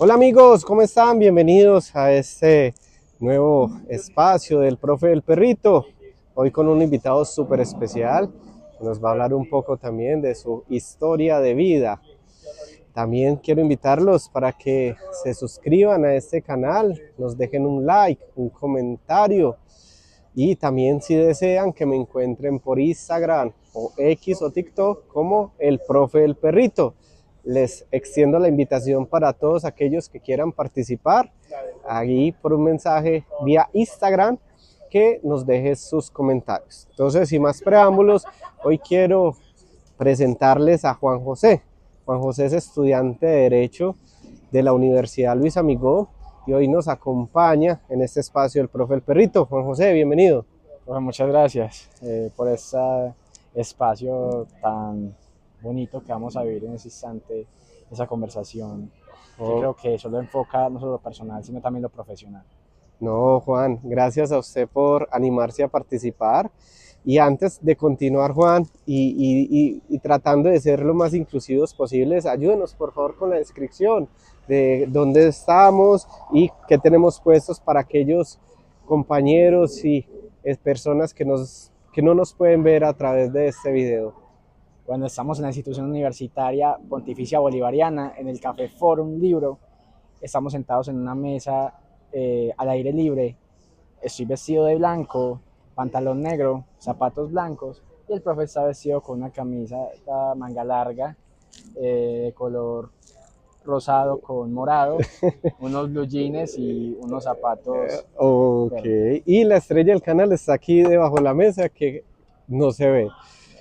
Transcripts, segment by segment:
Hola amigos, ¿cómo están? Bienvenidos a este nuevo espacio del Profe del Perrito. Hoy con un invitado súper especial, que nos va a hablar un poco también de su historia de vida. También quiero invitarlos para que se suscriban a este canal, nos dejen un like, un comentario y también si desean que me encuentren por Instagram o X o TikTok como el Profe del Perrito. Les extiendo la invitación para todos aquellos que quieran participar ahí por un mensaje vía Instagram que nos deje sus comentarios. Entonces, sin más preámbulos, hoy quiero presentarles a Juan José. Juan José es estudiante de Derecho de la Universidad Luis Amigó y hoy nos acompaña en este espacio el profe El Perrito. Juan José, bienvenido. Bueno, muchas gracias por este espacio tan bonito que vamos a vivir en ese instante, esa conversación que Oh, creo que solo enfoca no solo lo personal, sino también lo profesional. no, Juan, gracias a usted por animarse a participar. Y antes de continuar, Juan, y tratando de ser lo más inclusivos posibles, ayúdenos por favor con la descripción de dónde estamos y qué tenemos puestos para aquellos compañeros y personas que no nos pueden ver a través de este video. Cuando estamos en la institución universitaria Pontificia Bolivariana, en el Café Forum Libro, estamos sentados en una mesa al aire libre. Estoy vestido de blanco, pantalón negro, zapatos blancos, y el profe está vestido con una camisa manga larga, color rosado con morado, unos blue jeans y unos zapatos Ok, verdes. y la estrella del canal está aquí debajo de la mesa que no se ve.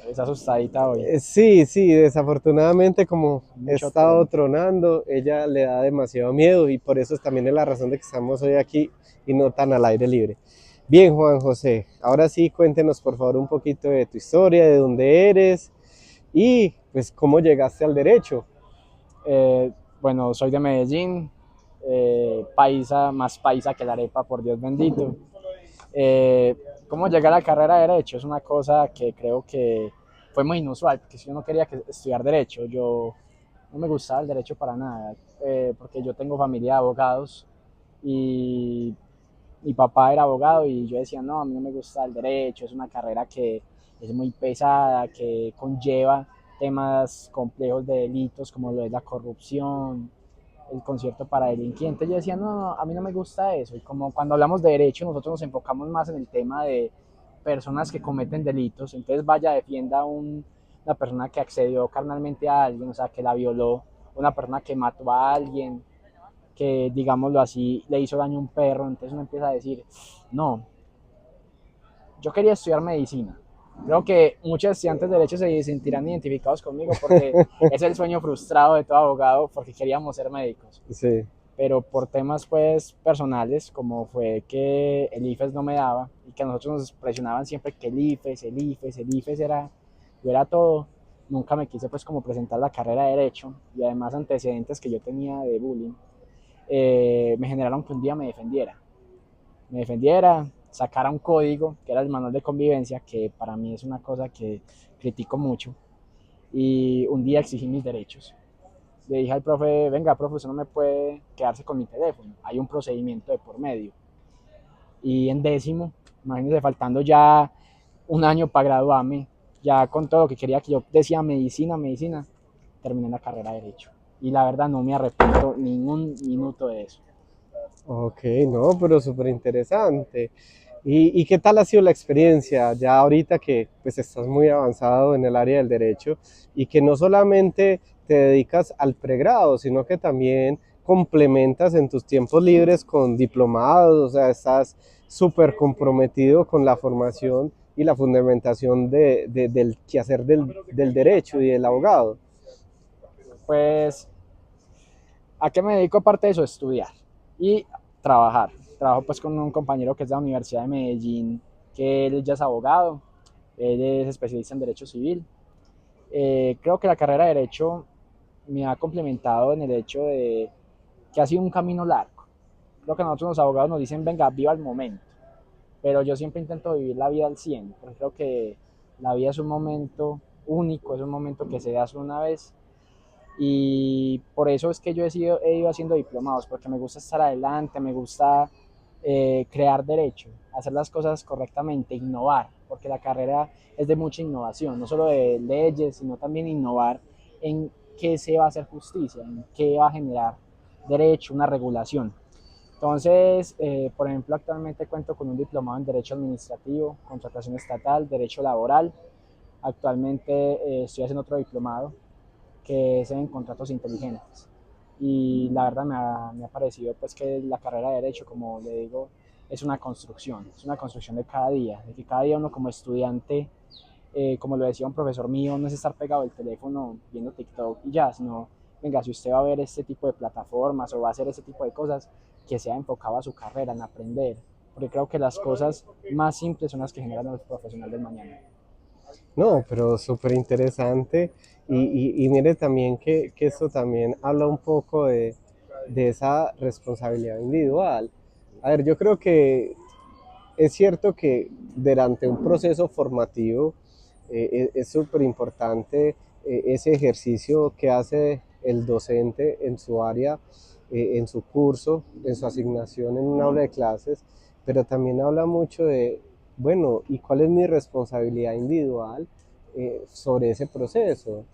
Es asustadita hoy, Sí, sí, desafortunadamente como he mucho estado trueno. tronando, ella le da demasiado miedo y por eso también es la razón de que estamos hoy aquí y no tan al aire libre. Bien, Juan José, ahora sí cuéntenos por favor un poquito de tu historia, de dónde eres y pues cómo llegaste al derecho. Bueno, soy de Medellín, paisa, más paisa que la arepa, por Dios bendito. Eh, ¿Cómo llegué a la carrera de Derecho? Es una cosa que creo que fue muy inusual, porque si yo no quería estudiar Derecho, yo no me gustaba el Derecho para nada, porque yo tengo familia de abogados y mi papá era abogado y yo decía, no, a mí no me gusta el Derecho, es una carrera que es muy pesada, que conlleva temas complejos de delitos como lo es la corrupción, el concierto para delincuentes. Yo decía, no, no, a mí no me gusta eso. Y como cuando hablamos de derecho, nosotros nos enfocamos más en el tema de personas que cometen delitos. Entonces vaya, defienda una persona que accedió carnalmente a alguien, o sea, que la violó, una persona que mató a alguien, que digámoslo así, le hizo daño a un perro. Entonces uno empieza a decir, no, yo quería estudiar medicina. Creo que muchos estudiantes de derecho se sentirán identificados conmigo porque es el sueño frustrado de todo abogado porque queríamos ser médicos, Sí, pero por temas pues personales, como fue que el IFES no me daba y que a nosotros nos presionaban siempre que el IFES era, yo era todo, nunca me quise pues como presentar la carrera de Derecho y además antecedentes que yo tenía de bullying, me generaron que un día me defendiera, sacara un código, que era el manual de convivencia, que para mí es una cosa que critico mucho, y un día exigí mis derechos. Le dije al profe, venga, profe, usted no me puede quedarse con mi teléfono, hay un procedimiento de por medio. Y en décimo, imagínense, faltando ya un año para graduarme, ya con todo lo que quería, que yo decía medicina, medicina, terminé la carrera de Derecho. Y la verdad no me arrepiento ningún minuto de eso. ok, no, pero súper interesante. Y qué tal ha sido la experiencia ya ahorita que pues estás muy avanzado en el área del derecho y que no solamente te dedicas al pregrado, sino que también complementas en tus tiempos libres con diplomados, o sea, estás súper comprometido con la formación y la fundamentación del quehacer del derecho y del abogado. Pues, ¿a qué me dedico aparte de eso? Estudiar y trabajar. Trabajo pues con un compañero que es de la Universidad de Medellín, que él ya es abogado, él es especialista en Derecho Civil. Creo que la carrera de Derecho me ha complementado en el hecho de que ha sido un camino largo. Creo que nosotros los abogados nos dicen, venga, viva el momento, pero yo siempre intento vivir la vida al 100, porque creo que la vida es un momento único, es un momento que se da solo una vez Y por eso es que he ido haciendo diplomados, porque me gusta estar adelante, me gusta crear derecho, hacer las cosas correctamente, innovar, porque la carrera es de mucha innovación, no solo de leyes, sino también innovar en qué se va a hacer justicia, en qué va a generar derecho, una regulación. Entonces, por ejemplo, actualmente cuento con un diplomado en Derecho Administrativo, Contratación Estatal, Derecho Laboral. Actualmente estoy haciendo otro diplomado que es en contratos inteligentes. Y la verdad me ha parecido pues que la carrera de Derecho, como le digo, es una construcción de cada día, de que cada día uno como estudiante, como lo decía un profesor mío, no es estar pegado al teléfono viendo TikTok y ya, sino, venga, si usted va a ver este tipo de plataformas o va a hacer este tipo de cosas, que sea enfocado a su carrera, en aprender, porque creo que las cosas más simples son las que generan al profesional del mañana. No, pero súper interesante. Y mire también que esto también habla un poco de esa responsabilidad individual. A ver, yo creo que es cierto que durante un proceso formativo es súper importante ese ejercicio que hace el docente en su área, en su curso, en su asignación en un aula de clases, pero también habla mucho de, bueno, ¿y cuál es mi responsabilidad individual sobre ese proceso?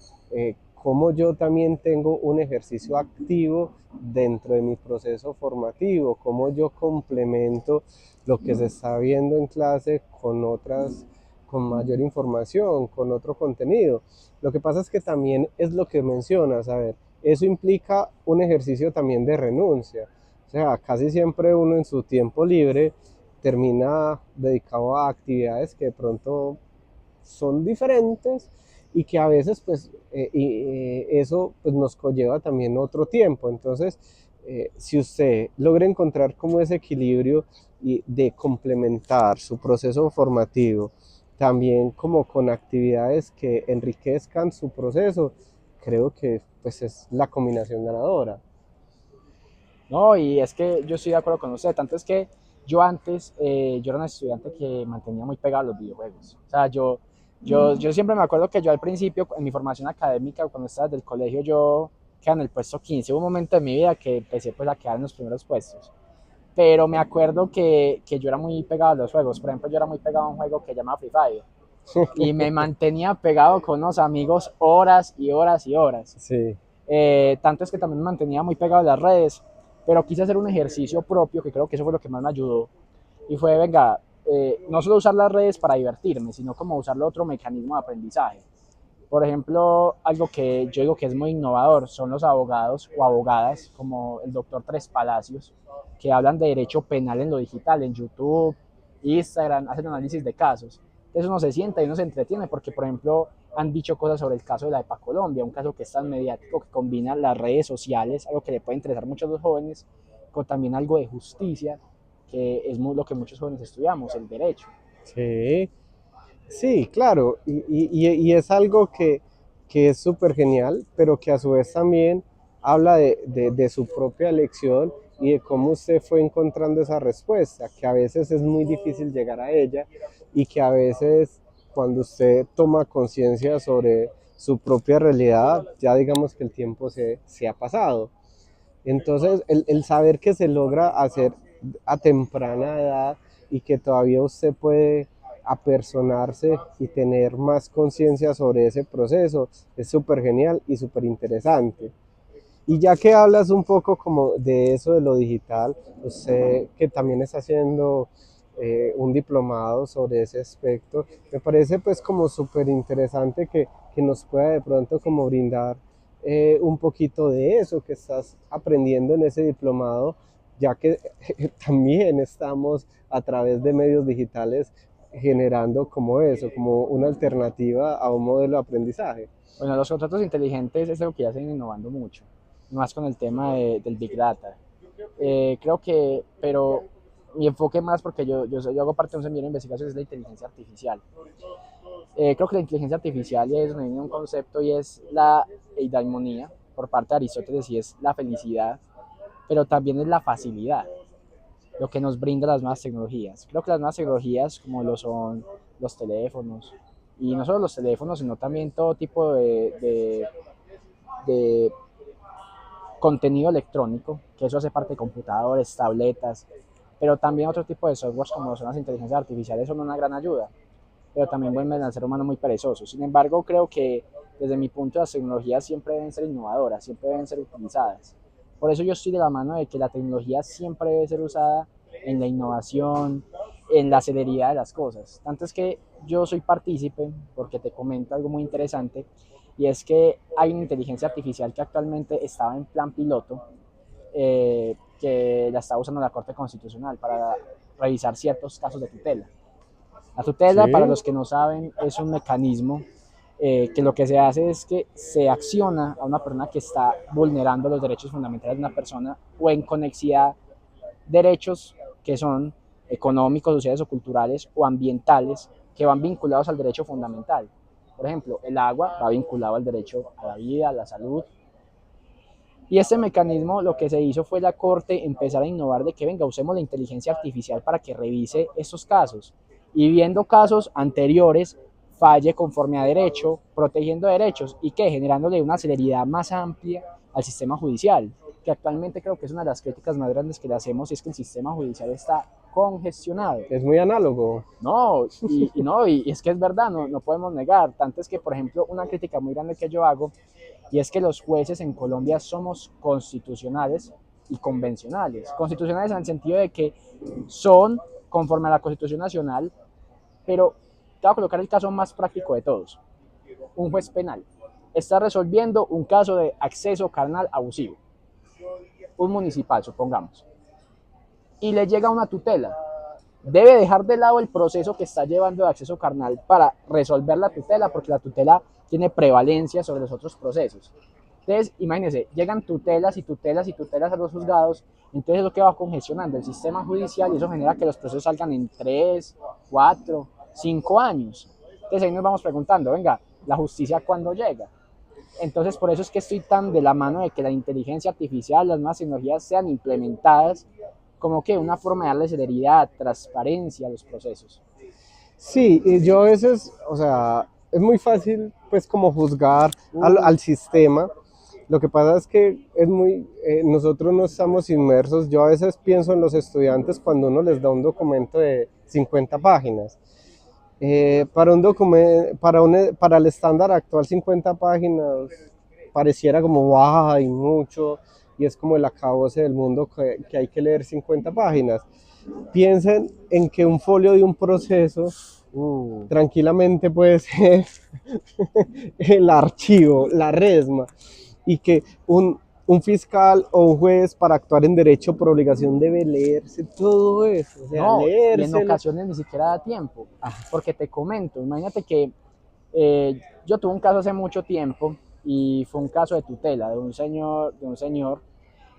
Cómo yo también tengo un ejercicio activo dentro de mi proceso formativo, cómo yo complemento lo que se está viendo en clase con otras, con mayor información, con otro contenido. Lo que pasa es que también es lo que mencionas, a ver, eso implica un ejercicio también de renuncia. O sea, casi siempre uno en su tiempo libre termina dedicado a actividades que de pronto son diferentes y que a veces pues eso pues nos conlleva también otro tiempo. Entonces, si usted logra encontrar como ese equilibrio y de complementar su proceso formativo también como con actividades que enriquezcan su proceso, creo que pues es la combinación ganadora. No, y es que yo estoy de acuerdo con usted, tanto es que yo antes, yo era un estudiante que mantenía muy pegado a los videojuegos. O sea, yo siempre me acuerdo que yo al principio, en mi formación académica, cuando estaba del colegio, yo quedé en el puesto 15. Hubo un momento de mi vida que empecé pues a quedar en los primeros puestos. Pero me acuerdo que yo era muy pegado a los juegos. Por ejemplo, yo era muy pegado a un juego que se llama Free Fire. Y me mantenía pegado con unos amigos horas y horas y horas. Sí, Tanto es que también me mantenía muy pegado a las redes, pero quise hacer un ejercicio propio, que creo que eso fue lo que más me ayudó, y fue, venga, no solo usar las redes para divertirme, sino como usarlo otro mecanismo de aprendizaje. Por ejemplo, algo que yo digo que es muy innovador son los abogados o abogadas, como el doctor Tres Palacios, que hablan de derecho penal en lo digital, en YouTube, Instagram, hacen análisis de casos. Entonces uno se sienta y uno se entretiene porque, por ejemplo, han dicho cosas sobre el caso de la EPA Colombia, un caso que es tan mediático que combina las redes sociales, algo que le puede interesar mucho a los jóvenes, con también algo de justicia, que es lo que muchos jóvenes estudiamos, el derecho. sí. Sí, claro, y es algo que es súper genial, pero que a su vez también habla de su propia elección y de cómo usted fue encontrando esa respuesta, que a veces es muy difícil llegar a ella y que a veces cuando usted toma conciencia sobre su propia realidad, ya digamos que el tiempo se ha pasado. Entonces, el saber que se logra hacer a temprana edad y que todavía usted puede apersonarse y tener más conciencia sobre ese proceso es súper genial y súper interesante. Y ya que hablas un poco como de eso de lo digital, usted que también está haciendo un diplomado sobre ese aspecto, me parece pues como súper interesante que nos pueda de pronto como brindar un poquito de eso que estás aprendiendo en ese diplomado, ya que también estamos a través de medios digitales generando como eso, como una alternativa a un modelo de aprendizaje. Bueno, los contratos inteligentes es algo que ya se están innovando mucho, más con el tema del Big Data. Creo que, pero mi enfoque más, porque yo hago parte de un semillero de investigación, es la inteligencia artificial. Creo que la inteligencia artificial, y ahí es donde viene un concepto, y es la eudaimonia, por parte de Aristóteles, y es la felicidad, pero también es la facilidad, lo que nos brinda las nuevas tecnologías. Creo que las nuevas tecnologías, como lo son los teléfonos, y no solo los teléfonos, sino también todo tipo de contenido electrónico, que eso hace parte de computadores, tabletas, pero también otro tipo de softwares como son las inteligencias artificiales son una gran ayuda, pero también vuelven al ser humano muy perezoso. Sin embargo, creo que desde mi punto las tecnologías siempre deben ser innovadoras, siempre deben ser utilizadas. Por eso yo estoy de la mano de que la tecnología siempre debe ser usada en la innovación, en la celeridad de las cosas. Tanto es que yo soy partícipe, porque te comento algo muy interesante, y es que hay una inteligencia artificial que actualmente estaba en plan piloto, que la está usando la Corte Constitucional para revisar ciertos casos de tutela. La tutela, para Sí. los que no saben, es un mecanismo que lo que se hace es que se acciona a una persona que está vulnerando los derechos fundamentales de una persona o en conexidad derechos que son económicos, sociales o culturales o ambientales que van vinculados al derecho fundamental. Por ejemplo, el agua va vinculado al derecho a la vida, a la salud. Y este mecanismo lo que se hizo fue la Corte empezar a innovar de que venga, usemos la inteligencia artificial para que revise estos casos. Y viendo casos anteriores, falle conforme a derecho, protegiendo derechos y que generándole una celeridad más amplia al sistema judicial, que actualmente creo que es una de las críticas más grandes que le hacemos, y es que el sistema judicial está congestionado. Es muy análogo. No, y es que es verdad, no podemos negar. Tanto es que, por ejemplo, una crítica muy grande que yo hago, y es que los jueces en Colombia somos constitucionales y convencionales. Constitucionales en el sentido de que son conforme a la Constitución Nacional, pero te voy a colocar el caso más práctico de todos. Un juez penal está resolviendo un caso de acceso carnal abusivo, un municipal, supongamos, y le llega una tutela. Debe dejar de lado el proceso que está llevando de acceso carnal para resolver la tutela, porque la tutela tiene prevalencia sobre los otros procesos. Entonces, imagínense, llegan tutelas y tutelas y tutelas a los juzgados, entonces lo que va congestionando el sistema judicial y eso genera que los procesos salgan en 3, 4, 5 años. Entonces ahí nos vamos preguntando, venga, ¿la justicia cuándo llega? Entonces por eso es que estoy tan de la mano de que la inteligencia artificial, las nuevas tecnologías sean implementadas como que una forma de darle celeridad, transparencia a los procesos. Sí, y yo a veces, o sea, es muy fácil pues como juzgar al sistema. Lo que pasa es que es muy, nosotros no estamos inmersos. Yo a veces pienso en los estudiantes cuando uno les da un documento de 50 páginas. Para un documento, para el estándar actual 50 páginas pareciera como wow y mucho, y es como el acabose del mundo que hay que leer 50 páginas. Piensen en que un folio de un proceso tranquilamente puede ser el archivo, la resma, y que un fiscal o un juez para actuar en derecho por obligación debe leerse todo eso, o sea, No, y en leérselo. ocasiones ni siquiera da tiempo, porque te comento, imagínate que yo tuve un caso hace mucho tiempo y fue un caso de tutela de un señor.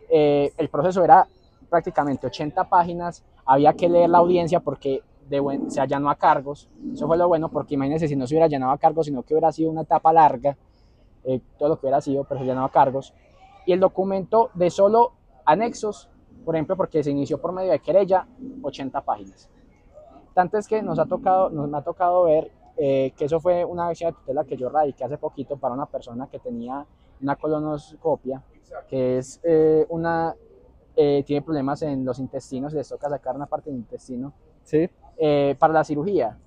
El proceso era prácticamente 80 páginas, había que leer la audiencia porque se allanó a cargos. Eso fue lo bueno, porque imagínense si no se hubiera allanado a cargos, sino que hubiera sido una etapa larga, todo lo que hubiera sido, pero se allanó a cargos. Y el documento de solo anexos, por ejemplo, porque se inició por medio de querella, 80 páginas. Tanto es que me ha tocado ver que eso fue una acción de tutela que yo radiqué hace poquito para una persona que tenía una colonoscopia, que es tiene problemas en los intestinos y les toca sacar una parte del intestino. ¿Sí? Para la cirugía.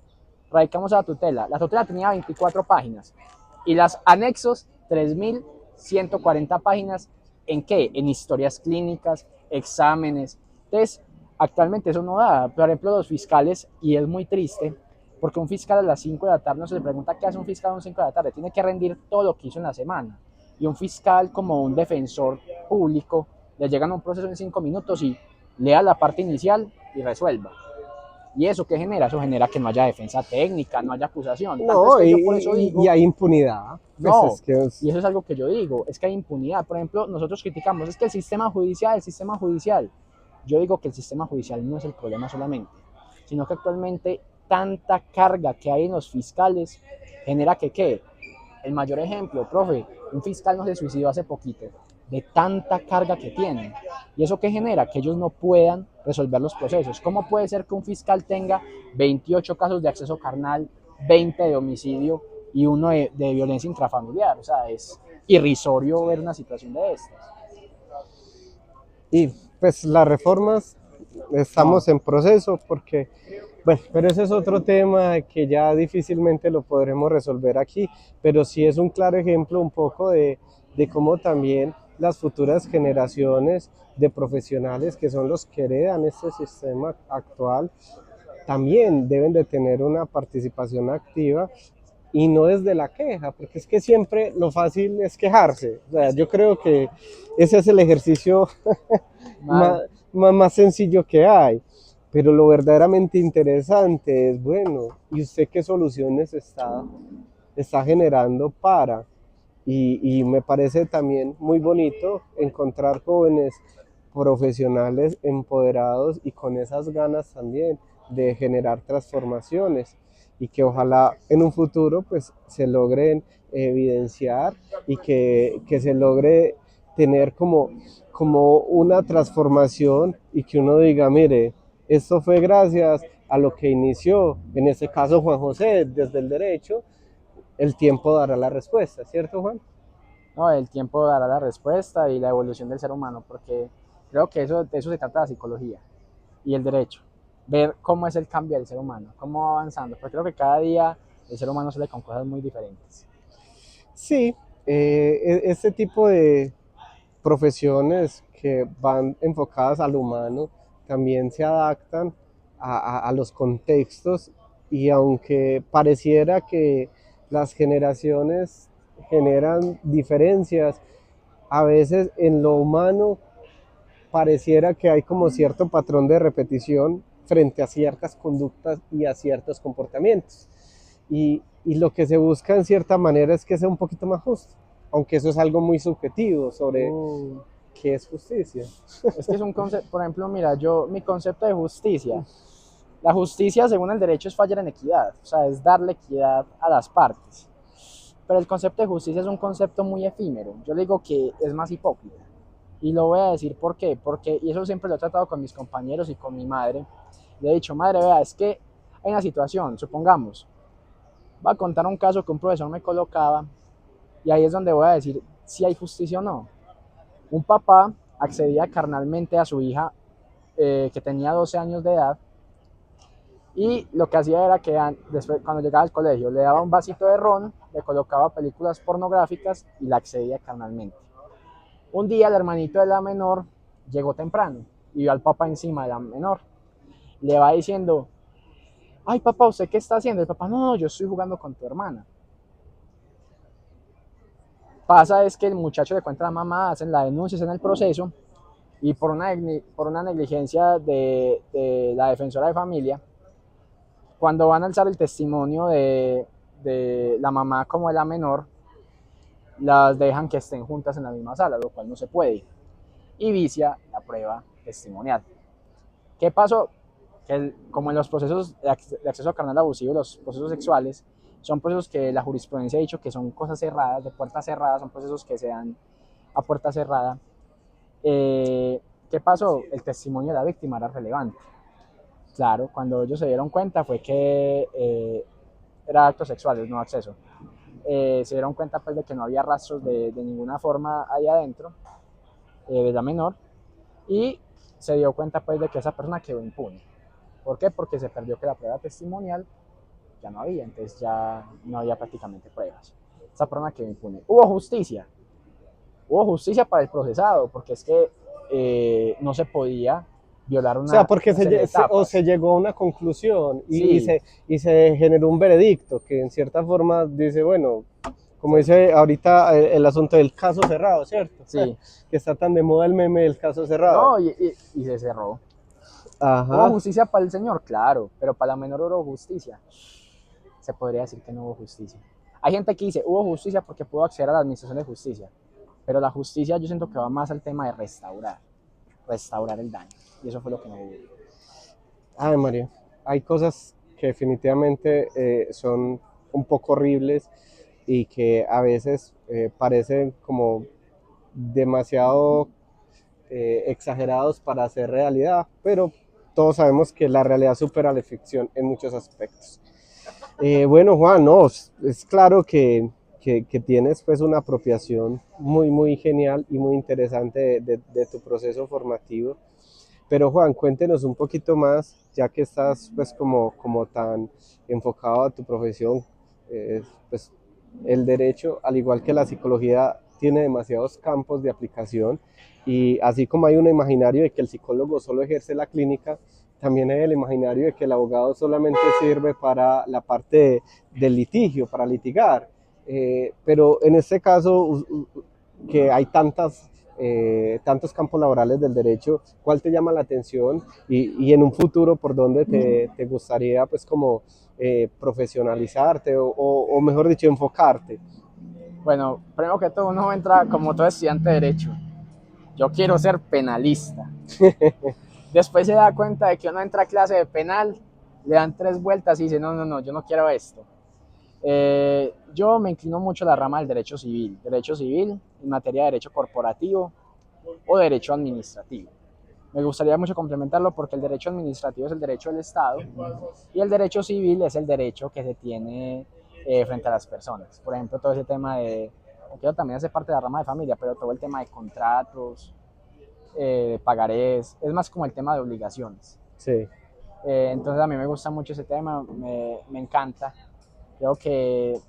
Radicamos a la tutela. La tutela tenía 24 páginas y las anexos 3.140 páginas. ¿En qué? En historias clínicas, exámenes. Entonces, actualmente eso no da. Por ejemplo, los fiscales, y es muy triste, porque un fiscal a las 5 de la tarde no se le pregunta qué hace un fiscal a las 5 de la tarde. Tiene que rendir todo lo que hizo en la semana. Y un fiscal, como un defensor público, le llegan a un proceso en 5 minutos y lea la parte inicial y resuelva. ¿Y eso qué genera? Eso genera que no haya defensa técnica, no haya acusación. Tanto es No, que yo por eso y digo, hay impunidad. Pues no, es que y eso es algo que yo digo, es que hay impunidad. Por ejemplo, nosotros criticamos, es que el sistema judicial. Yo digo que el sistema judicial no es el problema solamente, sino que actualmente tanta carga que hay en los fiscales genera que, ¿qué? El mayor ejemplo, profe, un fiscal no se suicidó hace poquito, de tanta carga que tienen. ¿Y eso qué genera? Que ellos no puedan resolver los procesos. ¿Cómo puede ser que un fiscal tenga 28 casos de acceso carnal, 20 de homicidio y uno de violencia intrafamiliar? O sea, es irrisorio ver una situación de estas. Y pues las reformas estamos No, en proceso porque, bueno, pero ese es otro tema que ya difícilmente lo podremos resolver aquí, pero sí es un claro ejemplo un poco de cómo también las futuras generaciones de profesionales que son los que heredan este sistema actual también deben de tener una participación activa y no desde la queja, porque es que siempre lo fácil es quejarse. O sea, yo creo que ese es el ejercicio mal. más, más sencillo que hay. Pero lo verdaderamente interesante es, bueno, ¿y usted qué soluciones está generando para? Y me parece también muy bonito encontrar jóvenes profesionales empoderados y con esas ganas también de generar transformaciones y que ojalá en un futuro pues se logren evidenciar y que se logre tener como una transformación y que uno diga, mire, esto fue gracias a lo que inició, en este caso Juan José, desde el derecho, el tiempo dará la respuesta, ¿cierto, Juan? No, el tiempo dará la respuesta y la evolución del ser humano, porque creo que de eso se trata la psicología y el derecho. Ver cómo es el cambio del ser humano, cómo va avanzando, porque creo que cada día el ser humano sale con cosas muy diferentes. Sí, este tipo de profesiones que van enfocadas al humano también se adaptan a los contextos y aunque pareciera que las generaciones generan diferencias, a veces en lo humano pareciera que hay como cierto patrón de repetición frente a ciertas conductas y a ciertos comportamientos. Y lo que se busca en cierta manera es que sea un poquito más justo, aunque eso es algo muy subjetivo sobre Uh, qué es justicia. es que es un concepto, por ejemplo, mira, mi concepto de justicia, la justicia según el derecho es fallar en equidad, o sea, es darle equidad a las partes. Pero el concepto de justicia es un concepto muy efímero. Yo le digo que es más hipócrita. Y lo voy a decir por qué. Porque, y eso siempre lo he tratado con mis compañeros y con mi madre. Le he dicho, madre, vea, es que hay una situación, supongamos, va a contar un caso que un profesor me colocaba y ahí es donde voy a decir si hay justicia o no. Un papá accedía carnalmente a su hija que tenía 12 años de edad y lo que hacía era que después, cuando llegaba al colegio le daba un vasito de ron, le colocaba películas pornográficas y la accedía carnalmente. Un día el hermanito de la menor llegó temprano y vio al papá encima de la menor. Le va diciendo, ay papá, ¿usted qué está haciendo? El papá, no, no, yo estoy jugando con tu hermana. Pasa es que el muchacho le cuenta a la mamá, hacen la denuncia en el proceso y por una negligencia de la defensora de familia, cuando van a alzar el testimonio de la mamá como de la menor, las dejan que estén juntas en la misma sala, lo cual no se puede. Y vicia la prueba testimonial. ¿Qué pasó? Que como en los procesos de acceso carnal abusivo, los procesos sexuales, son procesos que la jurisprudencia ha dicho que son cosas cerradas, de puertas cerradas, son procesos que se dan a puerta cerrada. ¿Qué pasó? El testimonio de la víctima era relevante. Claro, cuando ellos se dieron cuenta fue que era actos sexuales, no acceso. Se dieron cuenta pues de que no había rastros de ninguna forma ahí adentro de la menor y se dio cuenta pues de que esa persona quedó impune. ¿Por qué? Porque se perdió que la prueba testimonial ya no había, entonces ya no había prácticamente pruebas. Esa persona quedó impune. Hubo justicia para el procesado, porque es que no se podía violar O sea, porque una serie de se etapas. llegó a una conclusión Sí, y se generó un veredicto que en cierta forma dice, bueno, como dice ahorita el asunto del caso cerrado, ¿cierto? sí. Que está tan de moda el meme del caso cerrado. No, y se cerró. ¿Hubo Ajá. justicia para el señor? Claro, pero para la menor hubo justicia. Se podría decir que no hubo justicia. Hay gente que dice, hubo justicia porque pudo acceder a la administración de justicia, pero la justicia yo siento que va más al tema de restaurar el daño. Y eso fue lo que no hubo. Ay, María, hay cosas que definitivamente son un poco horribles y que a veces parecen como demasiado exagerados para ser realidad, pero todos sabemos que la realidad supera la ficción en muchos aspectos. Bueno, Juan, no, es claro que que tienes pues una apropiación muy genial y muy interesante de tu proceso formativo. Pero Juan, cuéntenos un poquito más, ya que estás pues como tan enfocado a tu profesión, pues el derecho, al igual que la psicología, tiene demasiados campos de aplicación y así como hay un imaginario de que el psicólogo solo ejerce la clínica, también hay el imaginario de que el abogado solamente sirve para la parte del litigio, para litigar. Pero en este caso, que hay tantos campos laborales del derecho, ¿cuál te llama la atención? Y en un futuro, ¿por dónde te gustaría pues como profesionalizarte o mejor dicho, enfocarte? Bueno, primero que todo, uno entra como todo estudiante de Derecho. Yo quiero ser penalista. Después se da cuenta de que uno entra a clase de penal, le dan 3 vueltas y dice, no, yo no quiero esto. Yo me inclino mucho a la rama del derecho civil en materia de derecho corporativo o derecho administrativo. Me gustaría mucho complementarlo porque el derecho administrativo es el derecho del Estado y el derecho civil es el derecho que se tiene frente a las personas. Por ejemplo, todo ese tema de, aunque también hace parte de la rama de familia, pero todo el tema de contratos, de pagarés, es más como el tema de obligaciones. Sí. Entonces a mí me gusta mucho ese tema, me encanta. Creo que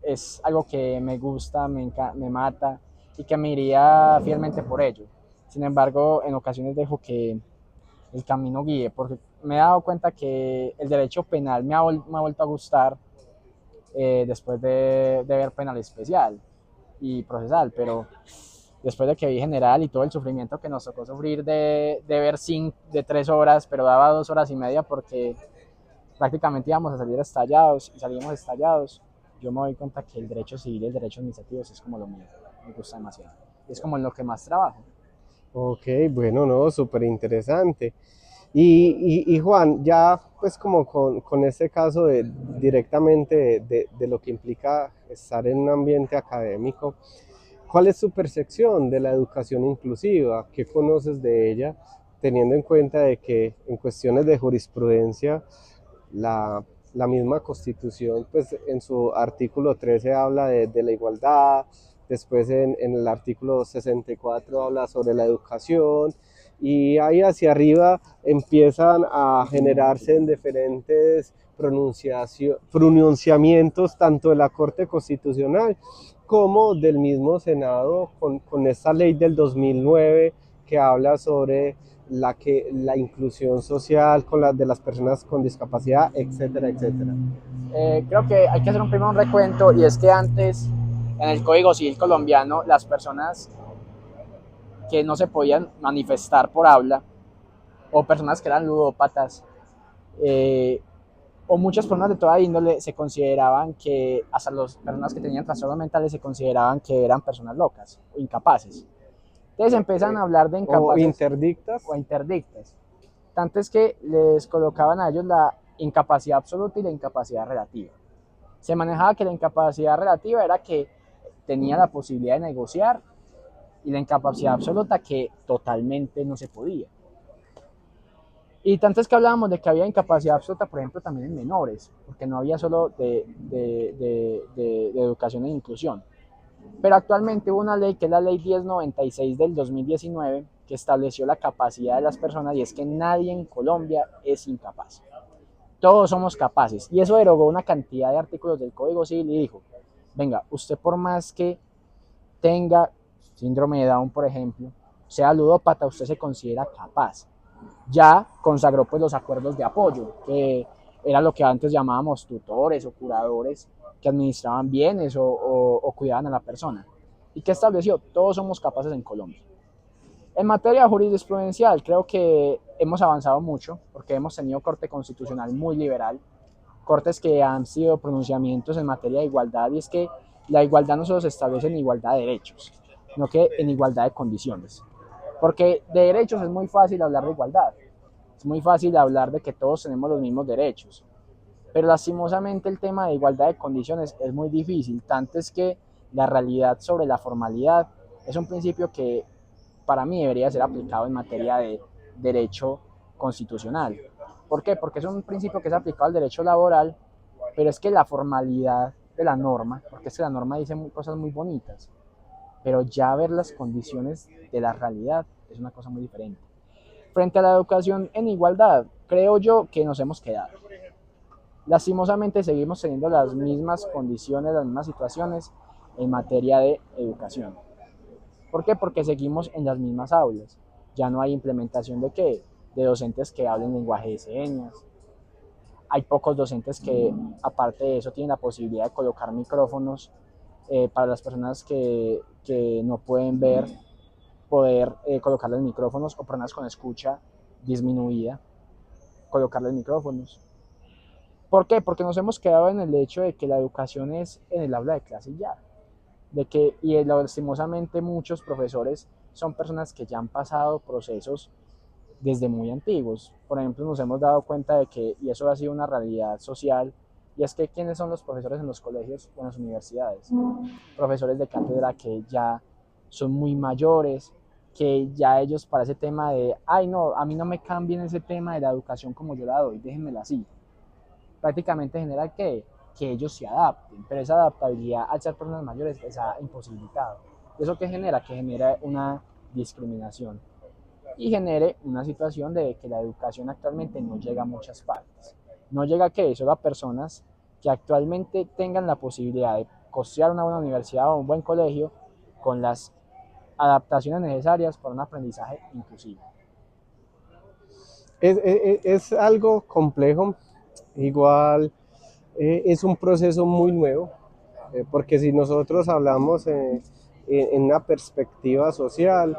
es algo que me gusta, me mata y que me iría fielmente por ello. Sin embargo, en ocasiones dejo que el camino guíe, porque me he dado cuenta que el derecho penal me ha vuelto a gustar después de ver penal especial y procesal, pero después de que vi general y todo el sufrimiento que nos tocó sufrir de ver de 3 horas, pero daba 2 horas y media porque prácticamente íbamos a salir estallados y salimos estallados, yo me doy cuenta que el derecho civil y el derecho administrativo es como lo mío, me gusta demasiado. Es como en lo que más trabajo. Ok, bueno, no, súper interesante. Y Juan, ya pues como con este caso directamente de lo que implica estar en un ambiente académico, ¿cuál es su percepción de la educación inclusiva? ¿Qué conoces de ella, teniendo en cuenta de que en cuestiones de jurisprudencia, la misma Constitución, pues en su artículo 13 habla de la igualdad, después en el artículo 64 habla sobre la educación, y ahí hacia arriba empiezan a generarse en diferentes pronunciamientos tanto de la Corte Constitucional como del mismo Senado con esta ley del 2009 que habla sobre la inclusión social de las personas con discapacidad, etcétera, etcétera. Creo que hay que hacer primero un recuento y es que antes en el Código Civil colombiano las personas que no se podían manifestar por habla o personas que eran ludópatas eh, o muchas personas de toda índole se consideraban que hasta las personas que tenían trastornos mentales se consideraban que eran personas locas o incapaces. Entonces empiezan a hablar de O incapaces interdictas. o interdictas. Tanto es que les colocaban a ellos la incapacidad absoluta y la incapacidad relativa. Se manejaba que la incapacidad relativa era que tenía la posibilidad de negociar y la incapacidad absoluta que totalmente no se podía. Y tanto es que hablábamos de que había incapacidad absoluta, por ejemplo, también en menores, porque no había solo de educación e inclusión. Pero actualmente hubo una ley que es la ley 1096 del 2019 que estableció la capacidad de las personas y es que nadie en Colombia es incapaz. Todos somos capaces. Y eso derogó una cantidad de artículos del Código Civil y dijo, venga, usted por más que tenga síndrome de Down, por ejemplo, sea ludópata, usted se considera capaz. Ya consagró pues los acuerdos de apoyo, que era lo que antes llamábamos tutores o curadores que administraban bienes o cuidaban a la persona. ¿Y qué estableció? Todos somos capaces en Colombia. En materia jurisprudencial, creo que hemos avanzado mucho porque hemos tenido corte constitucional muy liberal, cortes que han sido pronunciamientos en materia de igualdad, y es que la igualdad no solo se establece en igualdad de derechos, sino que en igualdad de condiciones. Porque de derechos es muy fácil hablar de igualdad, es muy fácil hablar de que todos tenemos los mismos derechos, pero lastimosamente el tema de igualdad de condiciones es muy difícil, tanto es que la realidad sobre la formalidad es un principio que para mí debería ser aplicado en materia de derecho constitucional. ¿Por qué? Porque es un principio que es aplicado al derecho laboral, pero es que la formalidad de la norma, porque es que la norma dice cosas muy bonitas, pero ya ver las condiciones de la realidad es una cosa muy diferente. Frente a la educación en igualdad, creo yo que nos hemos quedado. Lastimosamente seguimos teniendo las mismas condiciones, las mismas situaciones en materia de educación. ¿Por qué? Porque seguimos en las mismas aulas. Ya no hay implementación de qué, de docentes que hablen lenguaje de señas. Hay pocos docentes que, aparte de eso, tienen la posibilidad de colocar micrófonos para las personas que no pueden ver, poder colocarles micrófonos, o personas con escucha disminuida, colocarles micrófonos. ¿Por qué? Porque nos hemos quedado en el hecho de que la educación es en el aula de clase y ya. De que, y lastimosamente muchos profesores son personas que ya han pasado procesos desde muy antiguos. Por ejemplo, nos hemos dado cuenta de que, y eso ha sido una realidad social, y es que ¿quiénes son los profesores en los colegios o en las universidades? Profesores de cátedra que ya son muy mayores, que ya ellos para ese tema de, ay no, a mí no me cambien ese tema de la educación como yo la doy, déjenmela así. Prácticamente genera que ellos se adapten, pero esa adaptabilidad al ser personas mayores les ha imposibilitado. ¿Eso qué genera? Que genera una discriminación y genere una situación de que la educación actualmente no llega a muchas partes. No llega a que solo a personas que actualmente tengan la posibilidad de costear una buena universidad o un buen colegio con las adaptaciones necesarias para un aprendizaje inclusivo. Es algo complejo, igual es un proceso muy nuevo, porque si nosotros hablamos en una perspectiva social,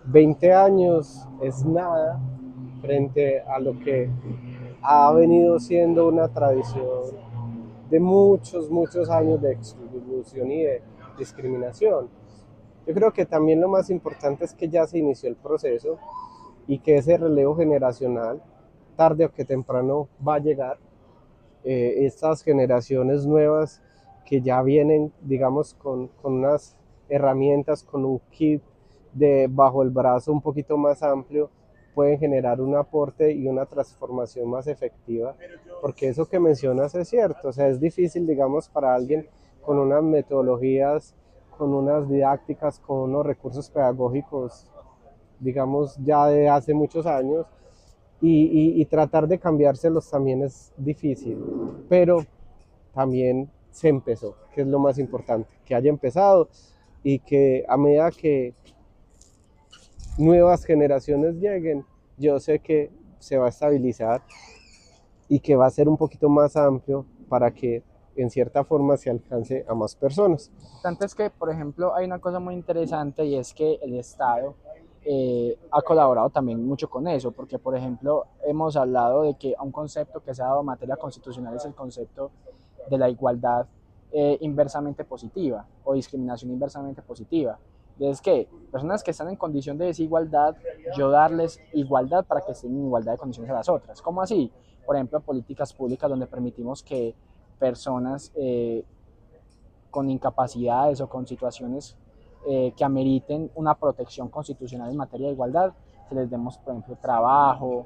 20 años es nada frente a lo que ha venido siendo una tradición de muchos, muchos años de exclusión y de discriminación. Yo creo que también lo más importante es que ya se inició el proceso y que ese relevo generacional, tarde o que temprano, va a llegar. Estas generaciones nuevas que ya vienen, digamos, con unas herramientas, con un kit de bajo el brazo un poquito más amplio, pueden generar un aporte y una transformación más efectiva, porque eso que mencionas es cierto, o sea, es difícil, digamos, para alguien con unas metodologías, con unas didácticas, con unos recursos pedagógicos, digamos, ya de hace muchos años, y tratar de cambiárselos también es difícil, pero también se empezó, que es lo más importante, que haya empezado y que a medida que nuevas generaciones lleguen, yo sé que se va a estabilizar y que va a ser un poquito más amplio para que en cierta forma se alcance a más personas. Tanto es que, por ejemplo, hay una cosa muy interesante y es que el Estado ha colaborado también mucho con eso, porque, por ejemplo, hemos hablado de que un concepto que se ha dado en materia constitucional es el concepto de la igualdad inversamente positiva o discriminación inversamente positiva. Es que personas que están en condición de desigualdad, yo darles igualdad para que estén en igualdad de condiciones a las otras. ¿Cómo así? Por ejemplo, políticas públicas donde permitimos que personas con incapacidades o con situaciones que ameriten una protección constitucional en materia de igualdad, se les demos, por ejemplo, trabajo.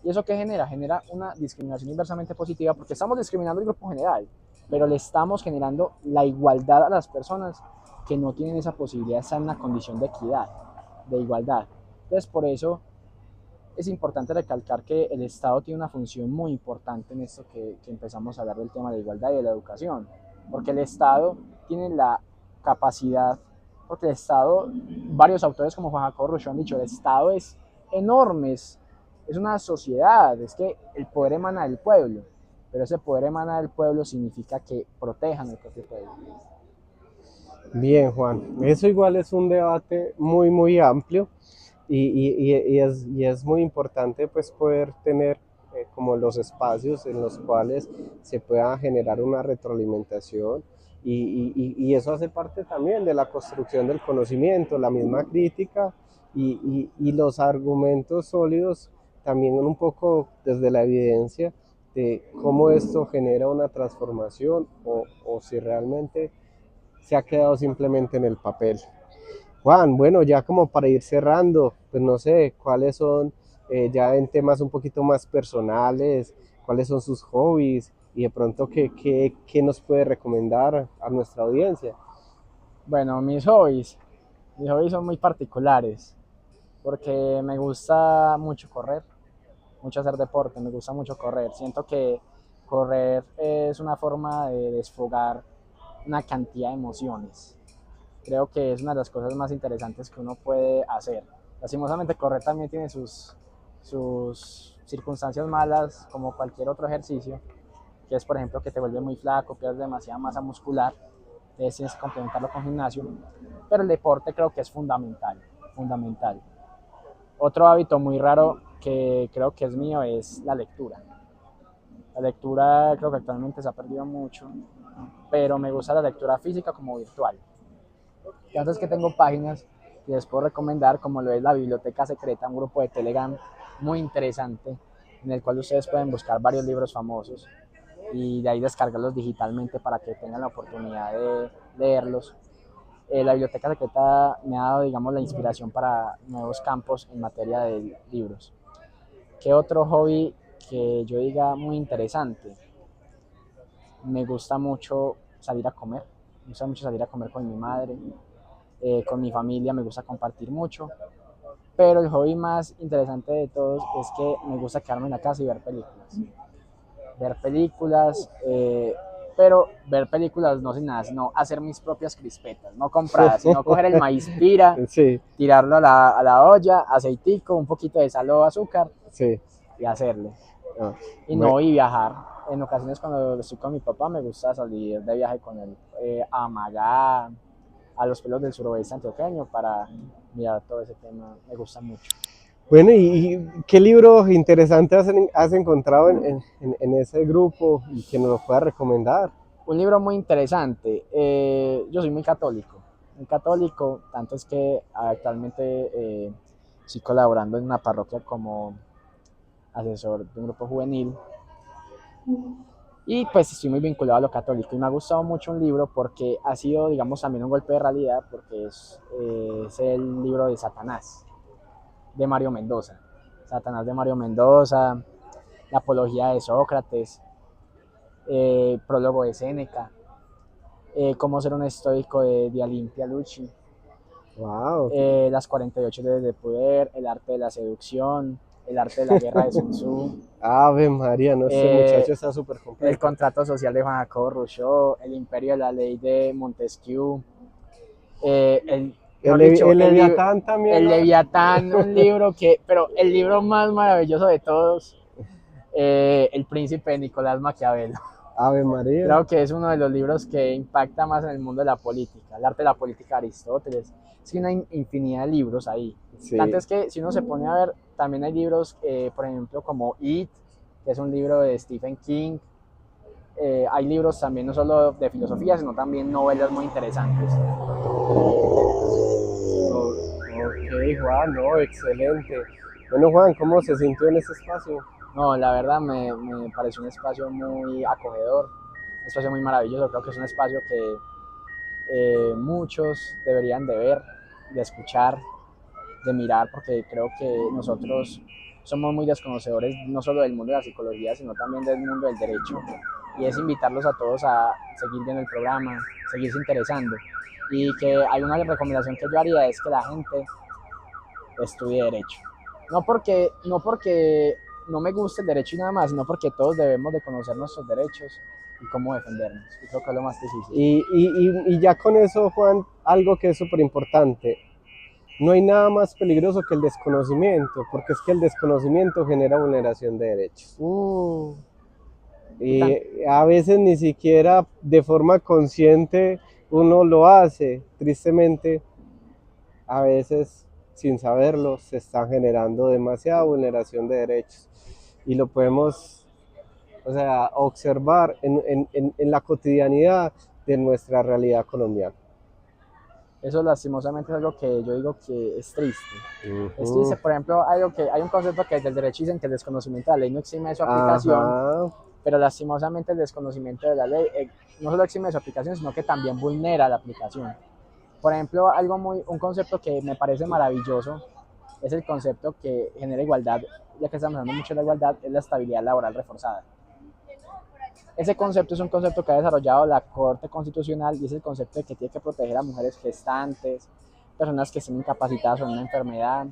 ¿Y eso qué genera? Genera una discriminación inversamente positiva porque estamos discriminando al grupo general, pero le estamos generando la igualdad a las personas que no tienen esa posibilidad de estar en una condición de equidad, de igualdad. Entonces, por eso es importante recalcar que el Estado tiene una función muy importante en esto que empezamos a hablar del tema de la igualdad y de la educación, porque el Estado tiene la capacidad, porque el Estado, varios autores como Juan Jacobo Rousseau han dicho, el Estado es enorme, es una sociedad, es que el poder emana del pueblo, pero ese poder emana del pueblo significa que protejan al propio pueblo. Bien, Juan, eso igual es un debate muy, muy amplio y es muy importante pues poder tener como los espacios en los cuales se pueda generar una retroalimentación y eso hace parte también de la construcción del conocimiento, la misma crítica y los argumentos sólidos también un poco desde la evidencia de cómo esto genera una transformación o si realmente se ha quedado simplemente en el papel. Juan, bueno, ya como para ir cerrando, pues no sé, cuáles son, ya en temas un poquito más personales, cuáles son sus hobbies, y de pronto qué nos puede recomendar a nuestra audiencia. Bueno, mis hobbies son muy particulares porque me gusta mucho correr, mucho hacer deporte, me gusta mucho correr. Siento que correr es una forma de desfogar una cantidad de emociones. Creo que es una de las cosas más interesantes que uno puede hacer. Lastimosamente correr también tiene sus circunstancias malas como cualquier otro ejercicio, que es por ejemplo que te vuelve muy flaco, pierdes demasiada masa muscular, entonces tienes que complementarlo con gimnasio, pero el deporte creo que es fundamental, fundamental. Otro hábito muy raro que creo que es mío es la lectura. La lectura creo que actualmente se ha perdido mucho, pero me gusta la lectura física como virtual. Entonces que tengo páginas que les puedo recomendar, como lo es la Biblioteca Secreta, un grupo de Telegram muy interesante, en el cual ustedes pueden buscar varios libros famosos y de ahí descargarlos digitalmente para que tengan la oportunidad de leerlos. La Biblioteca Secreta me ha dado, digamos, la inspiración para nuevos campos en materia de libros. ¿Qué otro hobby que yo diga muy interesante? Me gusta mucho salir a comer, me gusta mucho salir a comer con mi madre, con mi familia, me gusta compartir mucho, pero el hobby más interesante de todos es que me gusta quedarme en la casa y ver películas, pero ver películas no sin nada, sino hacer mis propias crispetas, no compradas, sino coger el maíz pira, Sí, tirarlo a la olla, aceitico, un poquito de sal o azúcar sí. y hacerle. Ah, Y bueno, no, y viajar. En ocasiones cuando estoy con mi papá me gusta salir de viaje con él a Magá, a los pueblos del suroeste antioqueño para mirar todo ese tema. Me gusta mucho. bueno, ¿y qué libro interesante has encontrado en ese grupo y que nos lo puedas recomendar? Un libro muy interesante. Yo soy muy católico, tanto es que actualmente estoy colaborando en una parroquia como asesor de un grupo juvenil y pues estoy muy vinculado a lo católico y me ha gustado mucho un libro porque ha sido, digamos, también un golpe de realidad porque es el libro de Satanás, de Mario Mendoza. Satanás de Mario Mendoza, la apología de Sócrates, prólogo de Séneca, cómo ser un estoico de Alimpia Lucci, Wow. las 48 leyes de poder, el arte de la seducción, el arte de la guerra de Sun Tzu, Ave María, no sé, eh, muchacho, está súper el completo. contrato social de Juan Jacobo Rousseau, el imperio de la ley de Montesquieu, mejor dicho, El Leviatán también, el ¿no? Leviatán, un libro pero el libro más maravilloso de todos, El Príncipe de Nicolás Maquiavelo. Ave María. Creo que es uno de los libros que impacta más en el mundo de la política, el arte de la política de Aristóteles. Es que hay una infinidad de libros ahí. Tanto Sí. es que si uno se pone a ver, también hay libros, por ejemplo, como It, que es un libro de Stephen King. Hay libros también no solo de filosofía, sino también novelas muy interesantes. Ok, Juan, no, excelente. Bueno, Juan, ¿cómo se sintió en este espacio? No, la verdad me pareció un espacio muy acogedor, un espacio muy maravilloso. Creo que es un espacio que muchos deberían de ver, de escuchar, de mirar, porque creo que nosotros somos muy desconocedores no solo del mundo de la psicología, sino también del mundo del derecho. Y es invitarlos a todos a seguir viendo el programa, seguirse interesando. Y que hay una recomendación que yo haría es que la gente estudie derecho. No porque no me guste el derecho y nada más, sino porque todos debemos de conocer nuestros derechos y cómo defendernos. Y creo que es lo más difícil. Y ya con eso, Juan, algo que es súper importante. No hay nada más peligroso que el desconocimiento, porque es que el desconocimiento genera vulneración de derechos. Y tan, Y a veces ni siquiera de forma consciente uno lo hace. Tristemente, a veces sin saberlo se está generando demasiada vulneración de derechos. Y lo podemos, o sea, observar en la cotidianidad de nuestra realidad colombiana. Eso lastimosamente es algo que yo digo que es triste. Es triste, Ujú. por ejemplo, hay un concepto que del derecho dicen que el desconocimiento de la ley no exime de su aplicación, Ajá. pero lastimosamente el desconocimiento de la ley no solo exime de su aplicación, sino que también vulnera la aplicación. Por ejemplo, un concepto que me parece maravilloso es el concepto que genera igualdad, ya que estamos hablando mucho de la igualdad, es la estabilidad laboral reforzada. Ese concepto es un concepto que ha desarrollado la Corte Constitucional y es el concepto de que tiene que proteger a mujeres gestantes, personas que estén incapacitadas o en una enfermedad.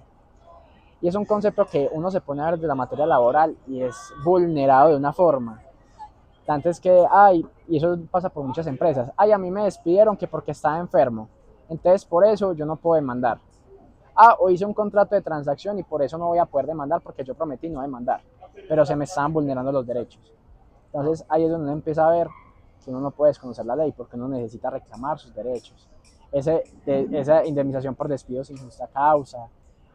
Y es un concepto que uno se pone a ver de la materia laboral y es vulnerado de una forma. Tanto es que, ay, y eso pasa por muchas empresas, ay, a mí me despidieron que porque estaba enfermo, entonces por eso yo no puedo demandar. Ah, o hice un contrato de transacción y por eso no voy a poder demandar porque yo prometí no demandar, pero se me estaban vulnerando los derechos. Entonces ahí es donde uno empieza a ver que uno no puede desconocer la ley porque uno necesita reclamar sus derechos. Esa indemnización por despido sin justa causa,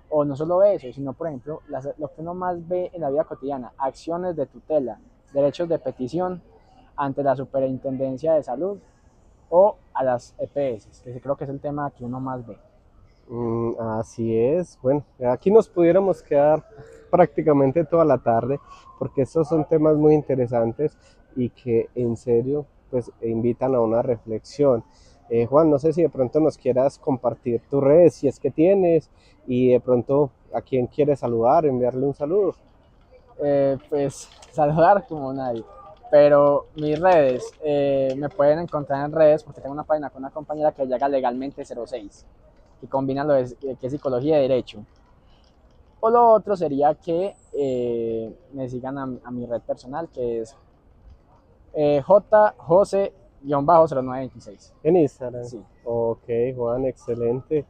o no solo eso, sino por ejemplo lo que uno más ve en la vida cotidiana, acciones de tutela, derechos de petición ante la Superintendencia de Salud o a las EPS, que creo que es el tema que uno más ve. Así es. Bueno, aquí nos pudiéramos quedar prácticamente toda la tarde porque estos son temas muy interesantes y que en serio pues invitan a una reflexión. Juan, no sé si de pronto nos quieras compartir tus redes, si es que tienes, y de pronto a quien quieres saludar, enviarle un saludo. Pues saludar como nadie. Pero mis redes, me pueden encontrar en redes porque tengo una página con una compañera que llega legalmente 06, que combina que es psicología y derecho. O lo otro sería que me sigan a mi red personal que es jjose-0926. En Instagram. Sí. Ok, Juan, excelente.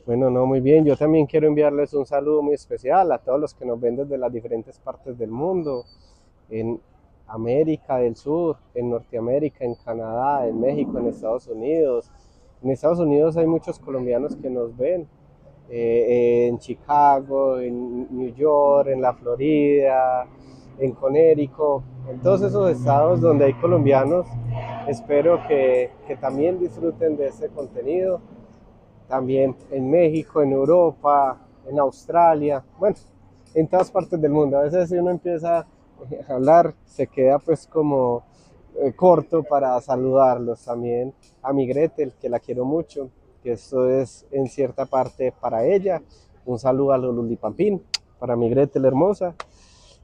Bueno, no, muy bien. Yo también quiero enviarles un saludo muy especial a todos los que nos ven desde las diferentes partes del mundo, en América del Sur, en Norteamérica, en Canadá, en México, en Estados Unidos. En Estados Unidos hay muchos colombianos que nos ven, en Chicago, en New York, en la Florida, en Connecticut, en todos esos estados donde hay colombianos. Espero que también disfruten de este contenido. También en México, en Europa, en Australia, bueno, en todas partes del mundo. A veces si uno empieza a hablar, se queda pues como corto para saludarlos. También a mi Gretel, que la quiero mucho, que esto es en cierta parte para ella. Un saludo a Lululipampín, para mi Gretel hermosa.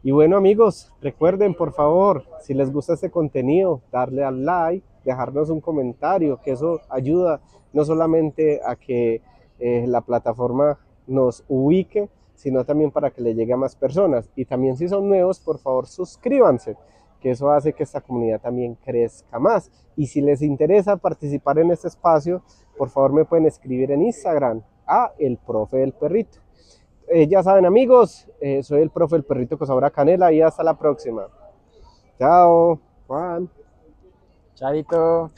Y bueno amigos, recuerden por favor, si les gusta este contenido, darle al like, dejarnos un comentario, que eso ayuda no solamente a que la plataforma nos ubique, sino también para que le llegue a más personas. Y también si son nuevos, por favor suscríbanse, que eso hace que esta comunidad también crezca más. Y si les interesa participar en este espacio, por favor me pueden escribir en Instagram a El Profe del Perrito. Ya saben amigos, soy el profe el perrito que sabra canela y hasta la próxima. Chao, Juan. Charito.